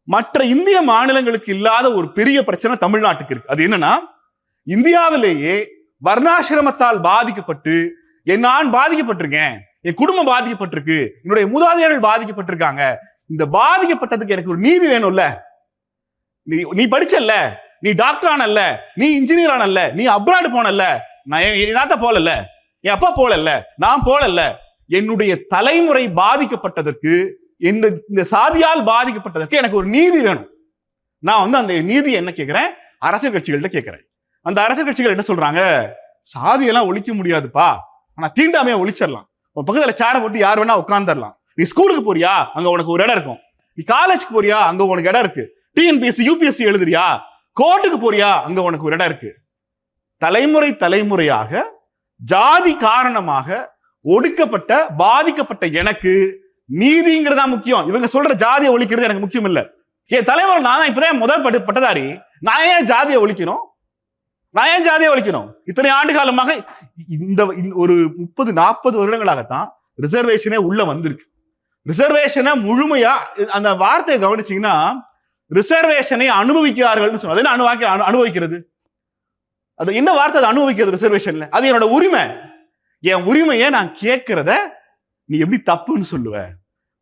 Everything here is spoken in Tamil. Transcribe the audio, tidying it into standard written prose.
மற்ற இந்திய மாநிலங்களுக்கு இல்லாத ஒரு பெரிய பிரச்சனை தமிழ்நாட்டுக்கு இருக்கு. அது என்னன்னா, இந்தியாவிலேயே வர்ணாசிரமத்தால் பாதிக்கப்பட்டு நான் பாதிக்கப்பட்டிருக்கேன், என் குடும்பம் பாதிக்கப்பட்டிருக்கு, என்னுடைய மூதாதையர்கள் பாதிக்கப்பட்டிருக்காங்க. இந்த பாதிக்கப்பட்டதுக்கு எனக்கு ஒரு நீதி வேணும்ல. நீ படிச்சல்ல, நீ டாக்டர் ஆனல்ல, நீ இன்ஜினியர் ஆனல்ல, நீ அப்ராடு போனல்ல, நான் போலல்ல, என் அப்பா போலல்ல, நான் போலல்ல. என்னுடைய தலைமுறை பாதிக்கப்பட்டதற்கு, இந்த சாதியால் பாதிக்கப்பட்டதற்கு எனக்கு ஒரு நீதி வேணும். நான் அந்த நீதி என்ன கேட்கிறேன், அரசியல் கட்சிகள்கிட்ட கேட்கிறேன். அந்த அரசியல் கட்சிகள் என்ன சொல்றாங்க, சாதியெல்லாம் ஒழிக்க முடியாதுப்பா, ஆனா தீண்டாமையா ஒழிச்சிடலாம். உன் பக்கத்துல சேர போட்டு யார் வேணா உட்கார்ந்துடலாம். நீ ஸ்கூலுக்கு போறியா, அங்க உனக்கு ஒரு இடம் இருக்கும். நீ காலேஜுக்கு போறியா, அங்க உனக்கு இடம் இருக்கு. டிஎன்பிஎஸ்சி யூபிஎஸ்சி எழுதுறியா, கோர்ட்டுக்கு போறியா, அங்க உனக்கு ஒரு இடம் இருக்கு. தலைமுறையாக ஜாதி காரணமாக ஒடுக்கப்பட்ட பாதிக்கப்பட்ட எனக்கு நீதிங்கிறதா முக்கியம். இவங்க சொல்ற ஜாதியை ஒழிக்கிறது எனக்கு முக்கியம் இல்ல. என் தலைவர் நான் இப்பதான் முதல் பட்டதாரி, நான் ஏன் ஜாதியை ஒழிக்கணும்? இத்தனை ஆண்டு காலமாக இந்த ஒரு 30-40 வருடங்களாகத்தான் ரிசர்வேஷனே உள்ள வந்திருக்கு. ரிசர்வேஷனை முழுமையா, அந்த வார்த்தையை கவனிச்சீங்கன்னா, ரிசர்வேஷனை அனுபவிக்கிறார்கள் சொன்னா அனுபவிக்கிறது. அது என்ன வார்த்தை? அது அனுபவிக்கிறது. ரிசர்வேஷன்ல அது என்னோட உரிமை. என் உரிமையை நான் கேட்கிறத நீ எப்படி தப்புன்னு சொல்லுவ?